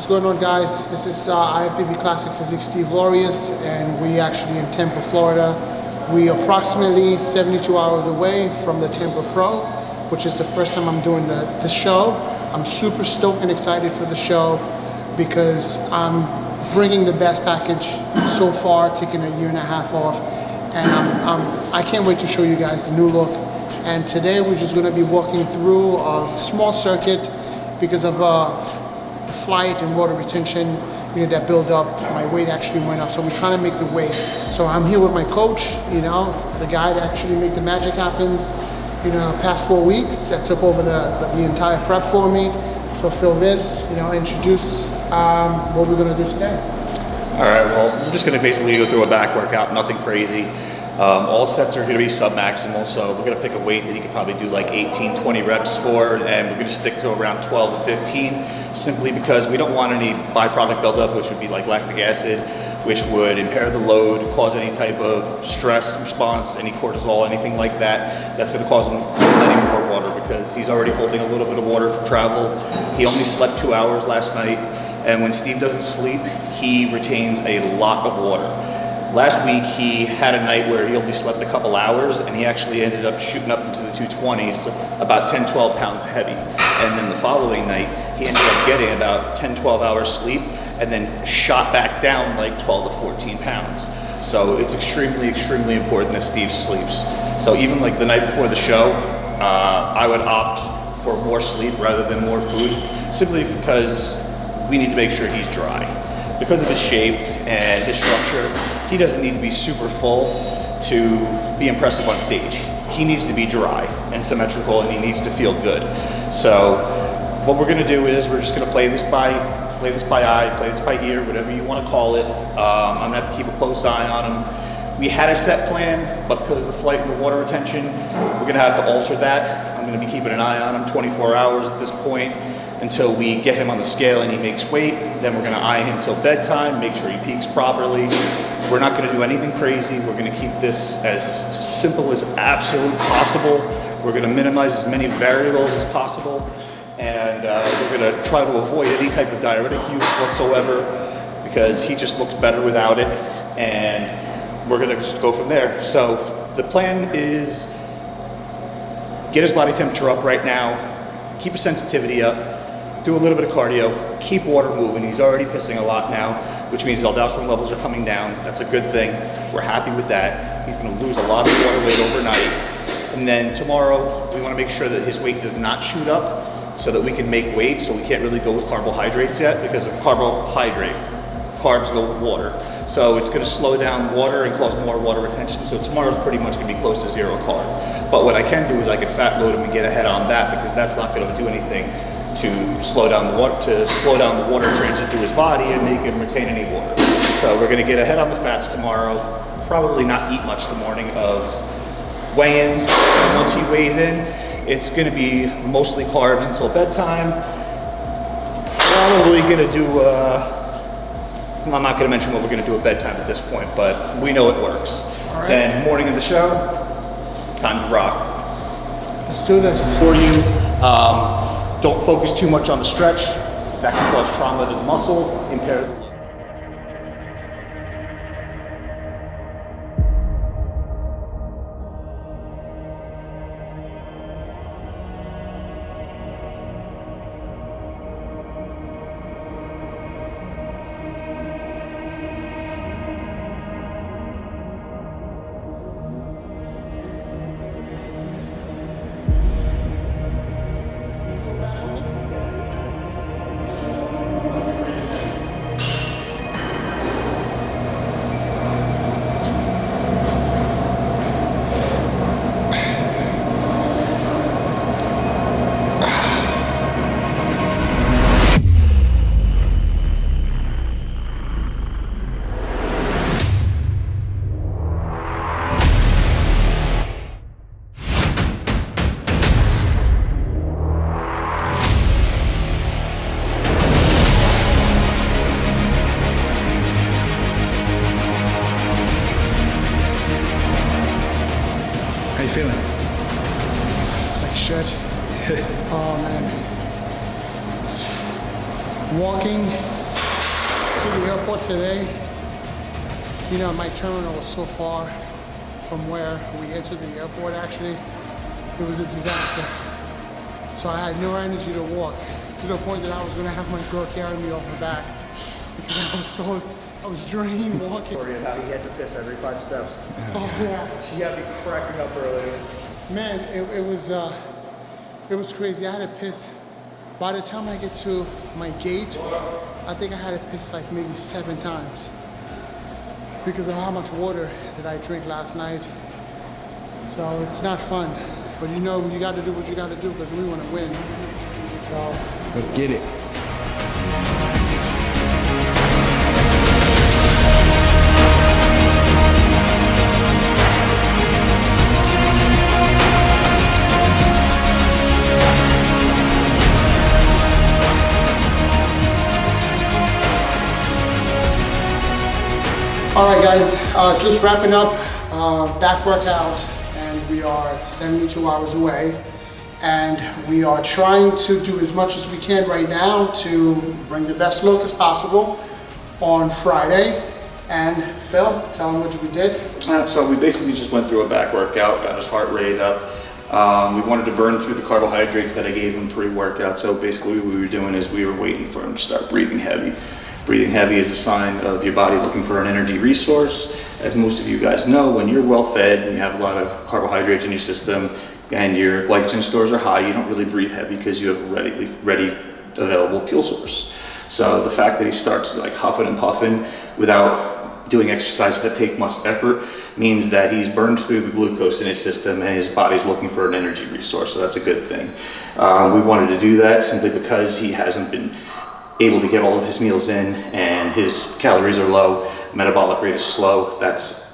What's going on, guys? This is IFBB Classic Physique Steve Laureus, and we actually in Tampa, Florida. We approximately 72 hours away from the Tampa Pro, which is the first time I'm doing this show. I'm super stoked and excited for the show because I'm bringing the best package so far, taking a 1.5 years off, and I can't wait to show you guys the new look. And today we're just going to be walking through a small circuit because of the flight and water retention, that build up. My weight actually went up, so we're trying to make the weight. So I'm here with my coach, the guy that actually make the magic happens, past 4 weeks, that took over the entire prep for me. So Phil Viz, introduce what we're gonna do today. All right, well, we're just gonna basically go through a back workout, nothing crazy. All sets are gonna be sub-maximal, so we're gonna pick a weight that you could probably do like 18, 20 reps for, and we're gonna stick to around 12 to 15, simply because we don't want any byproduct buildup, which would be like lactic acid, which would impair the load, cause any type of stress response, any cortisol, anything like that. That's gonna cause him plenty more water because he's already holding a little bit of water for travel. He only slept 2 hours last night, and when Steve doesn't sleep, he retains a lot of water. Last week, he had a night where he only slept a couple hours, and he actually ended up shooting up into the 220s, about 10, 12 pounds heavy. And then the following night, he ended up getting about 10, 12 hours sleep, and then shot back down like 12 to 14 pounds. So it's extremely, extremely important that Steve sleeps. So even like the night before the show, I would opt for more sleep rather than more food, simply because we need to make sure he's dry. Because of his shape and his structure, he doesn't need to be super full to be impressive on stage. He needs to be dry and symmetrical, and he needs to feel good. So what we're gonna do is we're just gonna play this by eye, play this by ear, whatever you wanna call it. I'm gonna have to keep a close eye on him. We had a set plan, but because of the flight and the water retention, we're gonna have to alter that. I'm gonna be keeping an eye on him 24 hours at this point until we get him on the scale and he makes weight. Then we're gonna eye him till bedtime, make sure he peaks properly. We're not gonna do anything crazy. We're gonna keep this as simple as absolutely possible. We're gonna minimize as many variables as possible. And we're gonna try to avoid any type of diuretic use whatsoever because he just looks better without it. And we're gonna just go from there. So the plan is get his body temperature up right now, keep his sensitivity up, do a little bit of cardio, keep water moving. He's already pissing a lot now, which means aldosterone levels are coming down. That's a good thing. We're happy with that. He's gonna lose a lot of water weight overnight. And then tomorrow, we wanna make sure that his weight does not shoot up so that we can make weight. So we can't really go with carbohydrates yet because of carbs go with water. So it's gonna slow down water and cause more water retention. So tomorrow's pretty much gonna be close to 0 carb. But what I can do is I can fat load him and get ahead on that because that's not gonna do anything to slow down the water transit through his body and make him retain any water. So we're gonna get ahead on the fats tomorrow, probably not eat much the morning of weigh-ins. And once he weighs in, it's gonna be mostly carbs until bedtime. Probably gonna do, I'm not gonna mention what we're gonna do at bedtime at this point, but we know it works. All right. Then morning of the show, time to rock. Let's do this. For you, don't focus too much on the stretch. That can cause trauma to the muscle, impair the load. Like shit. Oh man. walking to the airport today. You know, my terminal was so far from where we entered the airport actually. It was a disaster. So I had no energy to walk, to the point that I was gonna have my girl carry me off her back because I was drained walking. Story of how he had to piss every 5 steps. Oh yeah. She had me cracking up earlier. Man, it was crazy. I had to piss. By the time I get to my gate, I think I had to piss like maybe 7 times because of how much water that I drank last night. So it's not fun. But you know, you got to do what you got to do because we want to win. So let's get it. all right, guys, just wrapping up that workout, and we are 72 hours away. And we are trying to do as much as we can right now to bring the best look as possible on Friday. And Phil, tell them what we did. So we basically just went through a back workout, got his heart rate up. We wanted to burn through the carbohydrates that I gave him pre-workout. So basically what we were doing is we were waiting for him to start breathing heavy. Breathing heavy is a sign of your body looking for an energy resource. As most of you guys know, when you're well fed and you have a lot of carbohydrates in your system and your glycogen stores are high, you don't really breathe heavy because you have a ready available fuel source. So the fact that he starts like huffing and puffing without doing exercises that take much effort means that he's burned through the glucose in his system and his body's looking for an energy resource, so that's a good thing. We wanted to do that simply because he hasn't been able to get all of his meals in and his calories are low, metabolic rate is slow. That's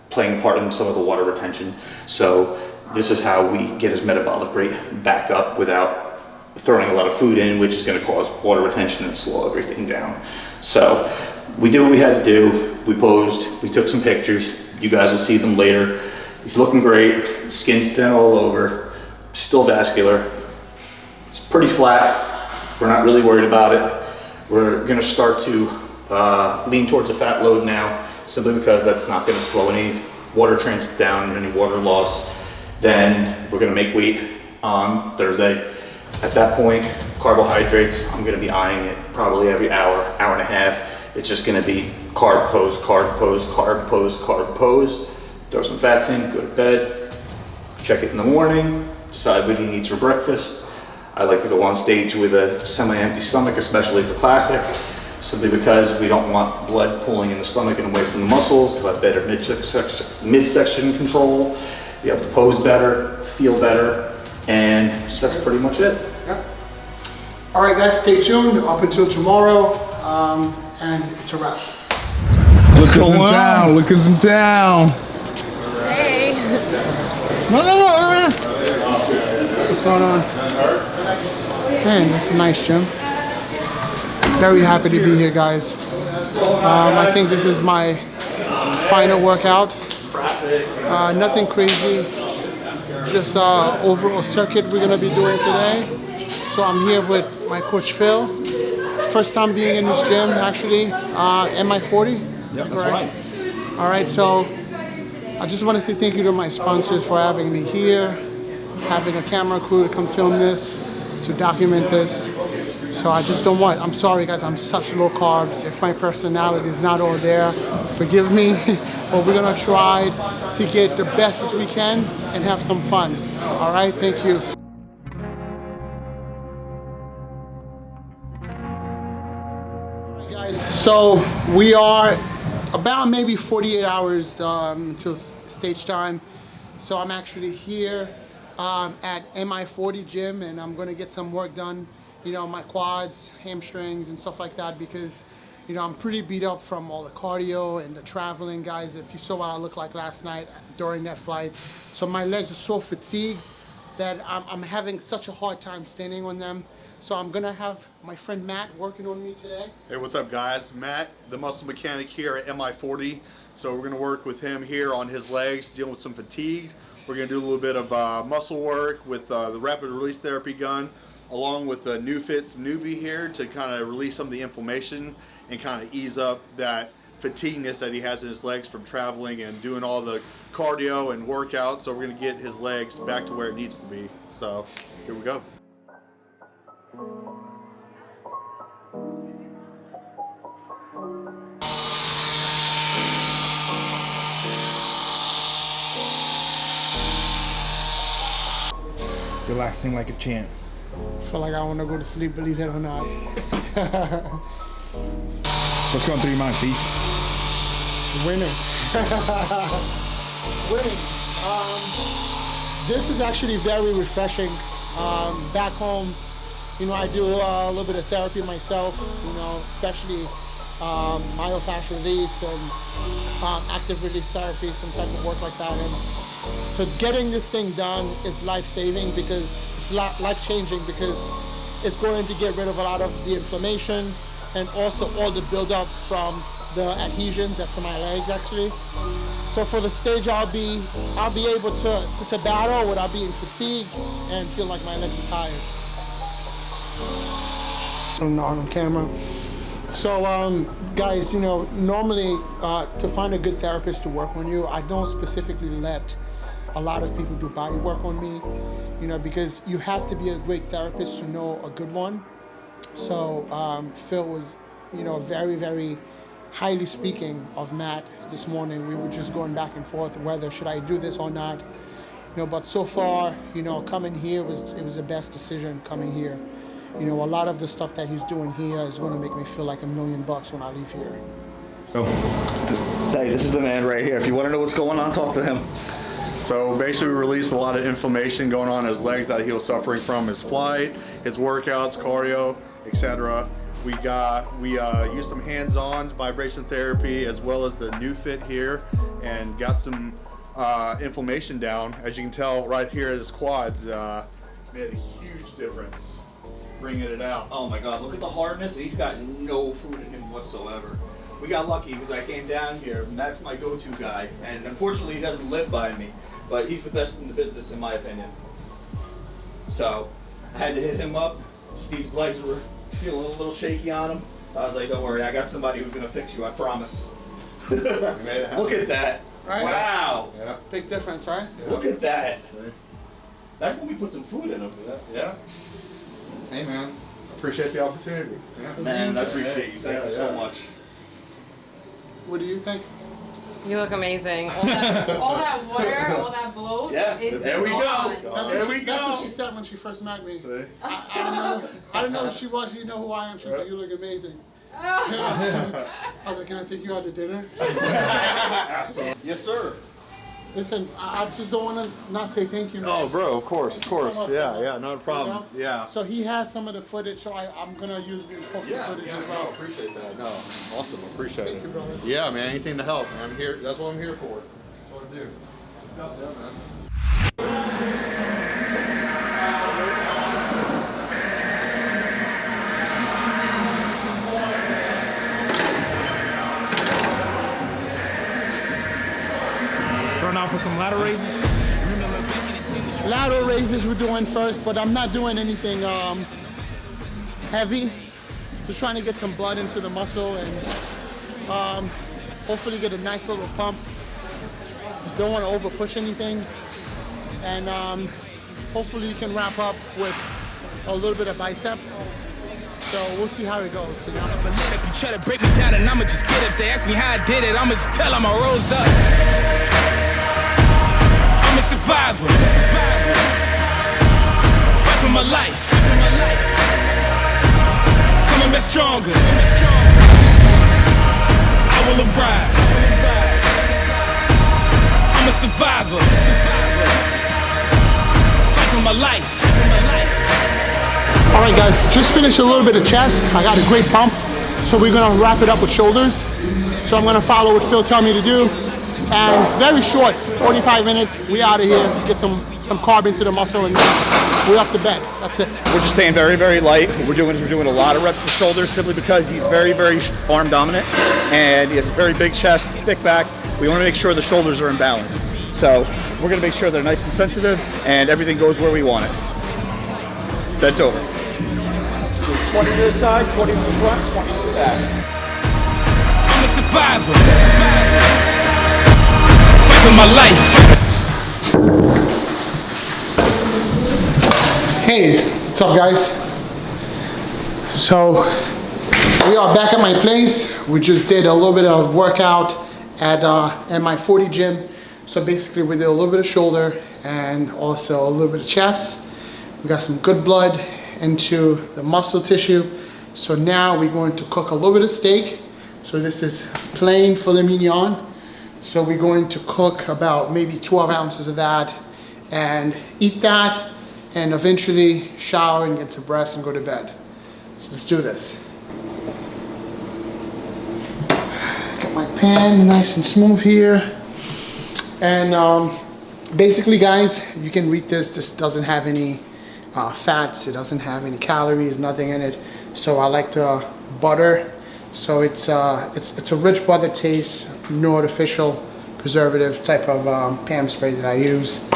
playing a part in some of the water retention. So this is how we get his metabolic rate back up without throwing a lot of food in, which is going to cause water retention and slow everything down. So we did what we had to do. We posed, we took some pictures. You guys will see them later. He's looking great, skin's thin all over, still vascular. It's pretty flat. We're not really worried about it. We're going to start to lean towards a fat load now, simply because that's not going to slow any water transit down and any water loss. Then we're going to make weight on Thursday. At that point, carbohydrates, I'm going to be eyeing it probably every hour, hour and a half. It's just going to be carb pose, carb pose, carb pose, carb pose. Throw some fats in, go to bed, check it in the morning, decide what he needs for breakfast. I like to go on stage with a semi-empty stomach, especially for classic, simply because we don't want blood pooling in the stomach and away from the muscles, to have better midsection control, be able to pose better, feel better, and that's pretty much it. Yep. All right, guys, stay tuned up until tomorrow, and it's a wrap. Look us in town, look us in town. Hey. No. What's going on? Man, this is a nice gym. Very happy to be here, guys. I think this is my final workout. Nothing crazy, just overall circuit we're gonna be doing today. So I'm here with my coach Phil. First time being in this gym, actually. MI40? Yep, that's right. All right, so I just want to say thank you to my sponsors for having me here, having a camera crew to come film this, to document this. So I just don't want, I'm sorry guys, I'm such low carbs. If my personality is not all there, forgive me. But we're gonna try to get the best as we can and have some fun. All right, thank you. All right, guys, so we are about maybe 48 hours until stage time. So I'm actually here at MI40 gym, and I'm gonna get some work done, you know, my quads, hamstrings, and stuff like that, because, you know, I'm pretty beat up from all the cardio and the traveling, guys. If you saw what I looked like last night during that flight. So my legs are so fatigued that I'm having such a hard time standing on them. So I'm gonna have my friend Matt working on me today. Hey, what's up guys? Matt, the muscle mechanic here at MI40. So we're gonna work with him here on his legs, dealing with some fatigue. We're gonna do a little bit of muscle work with the rapid release therapy gun along with the New Fit's newbie here to kind of release some of the inflammation and kind of ease up that fatigueness that he has in his legs from traveling and doing all the cardio and workouts. So we're going to get his legs back to where it needs to be. So here we go. Relaxing like a champ. I feel like I want to go to sleep, believe it or not. What's going through your mind, Steve? Winning. Winning. This is actually very refreshing. Back home, you know, I do a little bit of therapy myself, you know, especially myofascial release and active release therapy, some type of work like that. And so getting this thing done is life-saving because it's life-changing because it's going to get rid of a lot of the inflammation and also all the buildup from the adhesions that's in my legs actually. So for the stage I'll be able to battle without being fatigued and feel like my legs are tired. I'm not on camera. So guys, you know, normally to find a good therapist to work on you, I don't specifically let a lot of people do body work on me, you know, because you have to be a great therapist to know a good one. So Phil was, you know, very, very highly speaking of Matt this morning. We were just going back and forth whether should I do this or not, you know, but so far, you know, coming here was the best decision coming here. You know, a lot of the stuff that he's doing here is going to make me feel like $1 million when I leave here. So, Hey, this is the man right here. If you want to know what's going on, talk to him. So basically we released a lot of inflammation going on in his legs that he was suffering from his flight, his workouts, cardio, etc. We used some hands-on vibration therapy as well as the New Fit here and got some inflammation down. As you can tell right here at his quads, made a huge difference bringing it out. Oh my God, look at the hardness. He's got no food in him whatsoever. We got lucky because I came down here, and that's my go-to guy. And unfortunately, he doesn't live by me, but he's the best in the business, in my opinion. So I had to hit him up. Steve's legs were feeling a little shaky on him. So I was like, don't worry, I got somebody who's going to fix you, I promise. Look at that. Right? Wow. Yeah. Big difference, right? Look at that. That's when we put some food in him. Yeah. Hey man, appreciate the opportunity. Yeah. Man, I appreciate you. Thank you so much. What do you think? You look amazing. All that water, all that bloat. Yeah, there we go. That's what she said when she first met me. I didn't know who she was. You know who I am. She said, you look amazing. I was like, can I take you out to dinner? Yes, sir. Listen, I just don't want to not say thank you. Man. Oh, bro, of course. Yeah, not a problem. You know? Yeah. So he has some of the footage, so I'm going to use the posted footage as well. No, appreciate that. No, awesome. Appreciate Thank it. you, brother. Yeah, man, anything to help, man. I'm here. That's what I'm here for. That's what I do. Let's go. Yeah, man. starting off with some lateral raises. Lateral raises we're doing first, but I'm not doing anything heavy. Just trying to get some blood into the muscle and hopefully get a nice little pump. Don't want to over push anything. And hopefully you can wrap up with a little bit of bicep. So we'll see how it goes. You know? If you try to break me down and I'ma just get up. They ask me how I did it, I'ma just tell them I rose up. I'm a survivor. Fight for my life. Coming back stronger. I will arise. I'm a survivor. Fight for my life. All right, guys, just finished a little bit of chest. I got a great pump, so we're gonna wrap it up with shoulders. So I'm gonna follow what Phil told me to do. And very short, 45 minutes, we out of here, get some carb into the muscle, and we're off to bed. That's it. We're just staying very, very light. We're doing a lot of reps with shoulders simply because he's very, very arm dominant, and he has a very big chest, thick back. We want to make sure the shoulders are in balance. So we're going to make sure they're nice and sensitive, and everything goes where we want it. Bent over. 20 to the side, 20 to the front, 20 to the back. I'm a survivor. Fight for my life. Hey, what's up guys? So we are back at my place. We just did a little bit of workout at my 40 gym. So basically we did a little bit of shoulder and also a little bit of chest. We got some good blood into the muscle tissue. So now we're going to cook a little bit of steak. So this is plain filet mignon. So we're going to cook about maybe 12 ounces of that and eat that and eventually shower and get some rest and go to bed. So let's do this. Get my pan nice and smooth here. And basically guys, you can read this. This doesn't have any fats, it doesn't have any calories, nothing in it. So I like the butter. So it's a rich butter taste, no artificial preservative type of pan spray that I use.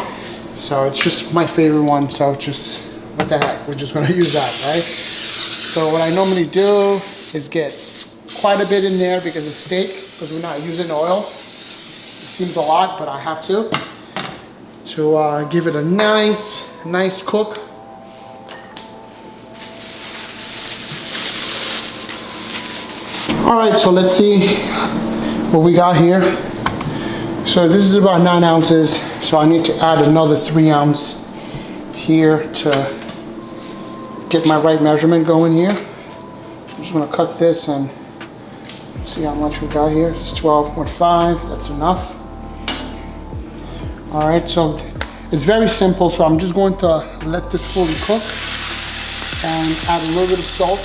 So it's just my favorite one. So just, what the heck, we're just gonna use that, right? So what I normally do is get quite a bit in there because it's steak, because we're not using oil. It seems a lot, but I have to give it a nice cook. All right, so let's see what we got here. So this is about 9 ounces. So I need to add another 3 ounce here to get my right measurement going here. I'm just gonna cut this and see how much we got here. It's 12.5, that's enough. All right, so it's very simple. So I'm just going to let this fully cook and add a little bit of salt.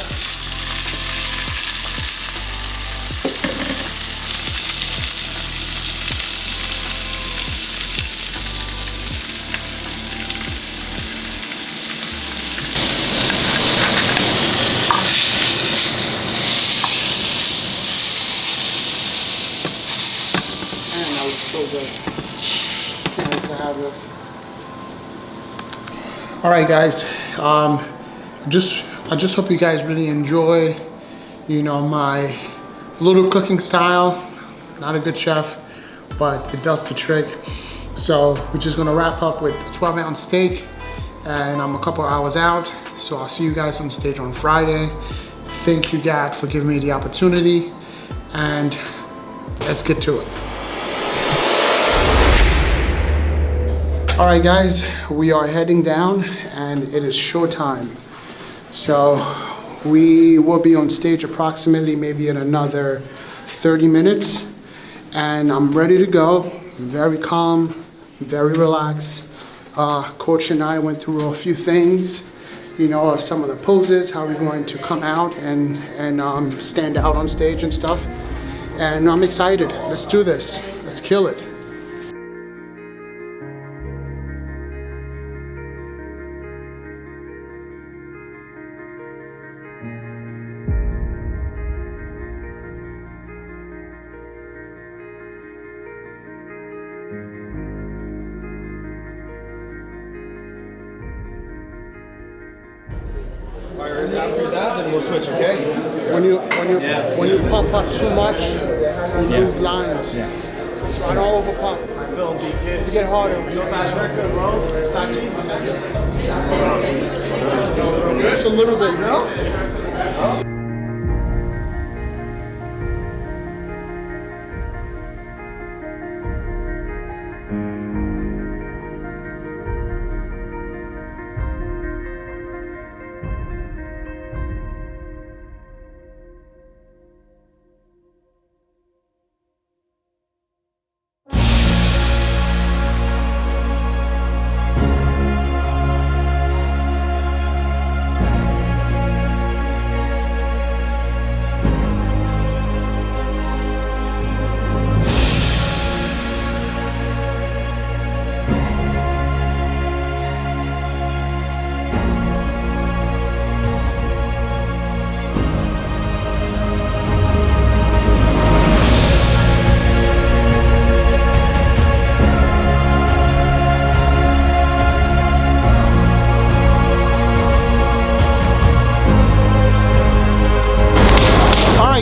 All right guys, I just hope you guys really enjoy, you know, my little cooking style. Not a good chef, but it does the trick. So we're just gonna wrap up with a 12-ounce steak, and I'm a couple hours out. So I'll see you guys on stage on Friday. Thank you God for giving me the opportunity, and let's get to it. All right guys, we are heading down and it is showtime. So we will be on stage approximately maybe in another 30 minutes, and I'm ready to go. I'm very calm, very relaxed. Coach and I went through a few things, you know, some of the poses, how we're going to come out and stand out on stage and stuff. And I'm excited. Let's do this. Let's kill it. After that, then we'll switch, okay? When you pump up too much, you lose lines. Yeah. So I don't over pump. Film BK. You get harder. Your fast record, bro. Versace. Just a little bit, no?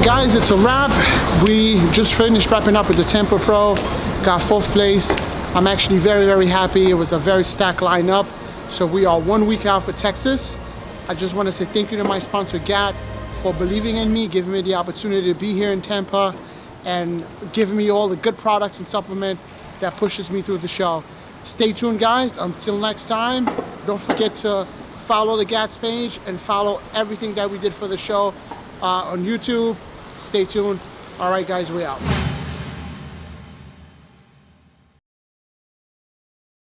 right, guys, it's a wrap. We just finished wrapping up with the Tampa Pro, got 4th place. I'm actually very, very happy. It was a very stacked lineup. So we are 1 week out for Texas. I just want to say thank you to my sponsor, GAT, for believing in me, giving me the opportunity to be here in Tampa, and giving me all the good products and supplement that pushes me through the show. Stay tuned, guys. Until next time, don't forget to follow the GATS page and follow everything that we did for the show on YouTube. Stay tuned. All right, guys, we out.